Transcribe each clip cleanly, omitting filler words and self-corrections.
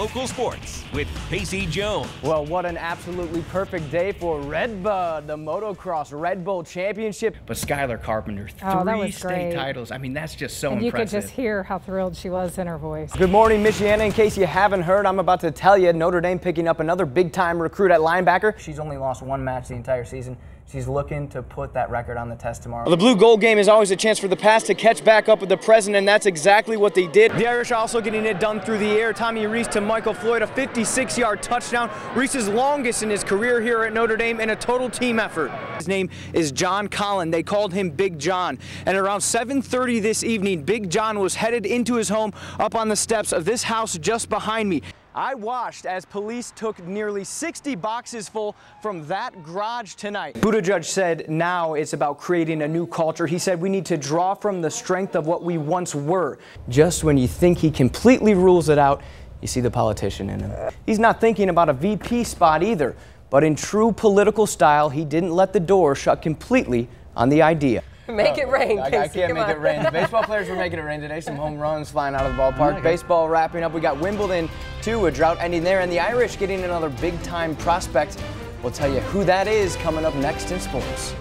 local sports with Casey Jones. Well, what an absolutely perfect day for Redbud, the motocross Red Bull Championship. But Skylar Carpenter, three state titles. I mean, that's just so impressive. You could just hear how thrilled she was in her voice. Good morning, Michiana. In case you haven't heard, I'm about to tell you, Notre Dame picking up another big-time recruit at linebacker. She's only lost one match the entire season. She's looking to put that record on the test tomorrow. The blue-gold game is always a chance for the past to catch back up with the present, and that's exactly what they did. The Irish also getting it done through the air. Tommy Rees to Michael Floyd, a 56-yard touchdown. Rees's longest in his career here at Notre Dame in a total team effort. His name is John Collin. They called him Big John. And around 7:30 this evening, Big John was headed into his home up on the steps of this house just behind me. I watched as police took nearly 60 boxes full from that garage tonight. Buttigieg said now it's about creating a new culture. He said we need to draw from the strength of what we once were. Just when you think he completely rules it out, you see the politician in him. He's not thinking about a VP spot either, but in true political style, he didn't let the door shut completely on the idea. Make it rain, Casey. I can't make it rain. The baseball players were making it rain today. Some home runs flying out of the ballpark. Baseball wrapping up. We got Wimbledon, too, a drought ending there. And the Irish getting another big-time prospect. We'll tell you who that is coming up next in sports.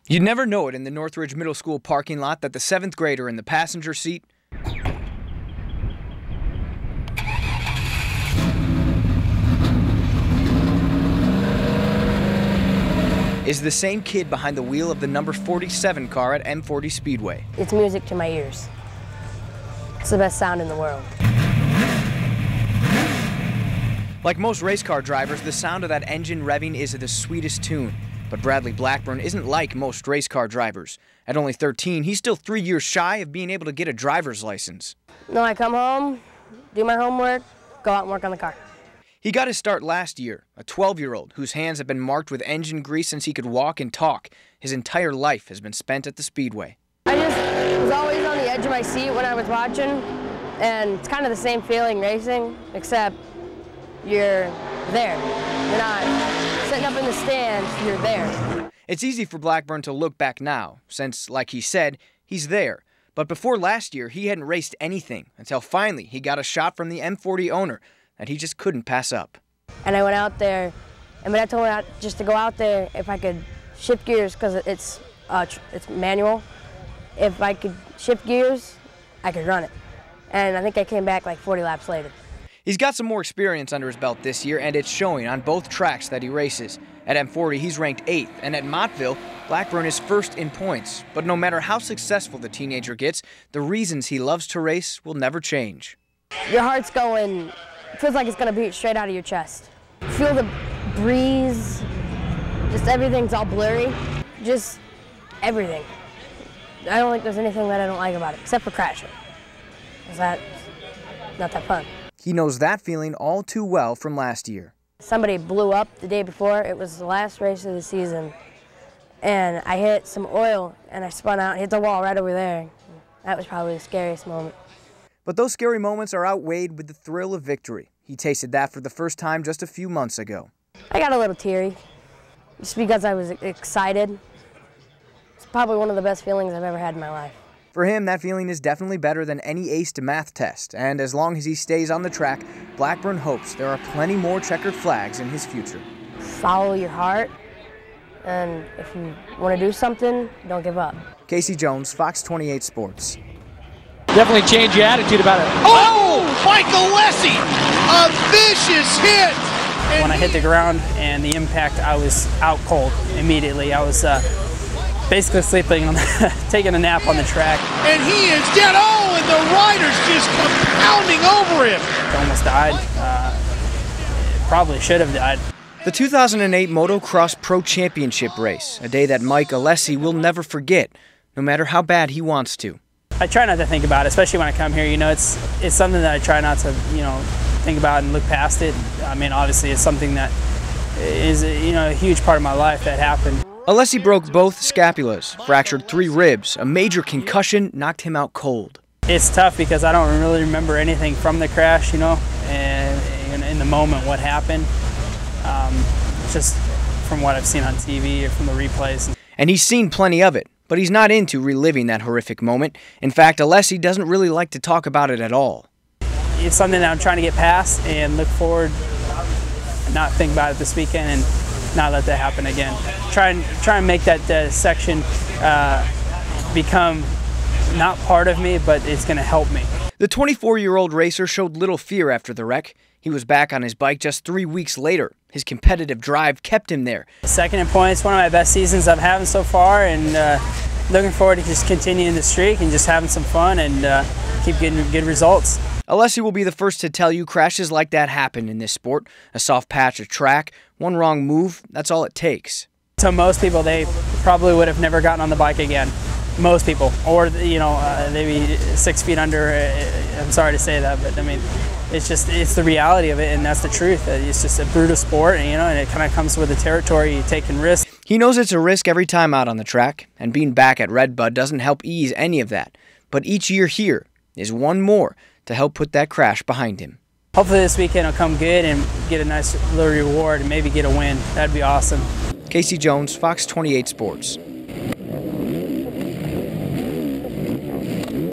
You'd never know it in the Northridge Middle School parking lot that the 7th grader in the passenger seat is the same kid behind the wheel of the number 47 car at M40 Speedway. It's music to my ears. It's the best sound in the world. Like most race car drivers, the sound of that engine revving is the sweetest tune. But Bradley Blackburn isn't like most race car drivers. At only 13, he's still 3 years shy of being able to get a driver's license. No, I come home, do my homework, go out and work on the car. He got his start last year, a 12-year-old whose hands have been marked with engine grease since he could walk and talk. His entire life has been spent at the Speedway. I just was always on the edge of my seat when I was watching, and it's kind of the same feeling racing, except you're there. You're not sitting up in the stands, you're there. It's easy for Blackburn to look back now, since, like he said, he's there. But before last year, he hadn't raced anything until finally he got a shot from the M40 owner that he just couldn't pass up. And I went out there, and my dad told me just to go out there if I could shift gears, because it's manual. If I could shift gears, I could run it. And I think I came back like 40 laps later. He's got some more experience under his belt this year, and it's showing on both tracks that he races. At M40, he's ranked 8th, and at Montville, Blackburn is 1st in points. But no matter how successful the teenager gets, the reasons he loves to race will never change. Your heart's going, feels like it's going to beat straight out of your chest. Feel the breeze, just everything's all blurry, just everything. I don't think there's anything that I don't like about it, except for crashing. That's not that fun. He knows that feeling all too well from last year. Somebody blew up the day before. It was the last race of the season, and I hit some oil, and I spun out and hit the wall right over there. That was probably the scariest moment. But those scary moments are outweighed with the thrill of victory. He tasted that for the first time just a few months ago. I got a little teary, just because I was excited. It's probably one of the best feelings I've ever had in my life. For him, that feeling is definitely better than any aced math test, and as long as he stays on the track, Blackburn hopes there are plenty more checkered flags in his future. Follow your heart, and if you want to do something, don't give up. Casey Jones, Fox 28 Sports. Definitely change your attitude about it. Oh, Michael Lessie, a vicious hit. When I hit the ground and the impact, I was out cold immediately. I was basically sleeping, taking a nap on the track. And he is dead. Oh, and the rider's just pounding over him. I almost died. Probably should have died. The 2008 Motocross Pro Championship race, a day that Mike Alessi will never forget, no matter how bad he wants to. I try not to think about it, especially when I come here. You know, it's something that I try not to, think about and look past it. I mean, obviously, it's something that is, a huge part of my life that happened. Alessi broke both scapulas, fractured 3 ribs. A major concussion knocked him out cold. It's tough because I don't really remember anything from the crash, and in the moment what happened. Just from what I've seen on TV or from the replays. And he's seen plenty of it, but he's not into reliving that horrific moment. In fact, Alessi doesn't really like to talk about it at all. it's something that I'm trying to get past and look forward, not think about it this weekend and not let that happen again. Try and make that section become not part of me, but it's going to help me. The 24-year-old racer showed little fear after the wreck. He was back on his bike just 3 weeks later. His competitive drive kept him there. Second in points, one of my best seasons I've had so far, and looking forward to just continuing the streak and just having some fun and keep getting good results. Alessi will be the first to tell you crashes like that happen in this sport. A soft patch of track, one wrong move, that's all it takes. So most people, they probably would have never gotten on the bike again. Most people, or they'd be 6 feet under. I'm sorry to say that, but I mean, it's the reality of it, and that's the truth. It's just a brutal sport, and it kind of comes with the territory. You're taking risks. He knows it's a risk every time out on the track, and being back at Red Bud doesn't help ease any of that. But each year here is one more to help put that crash behind him. Hopefully this weekend will come good and get a nice little reward and maybe get a win. That'd be awesome. Casey Jones, Fox 28 Sports.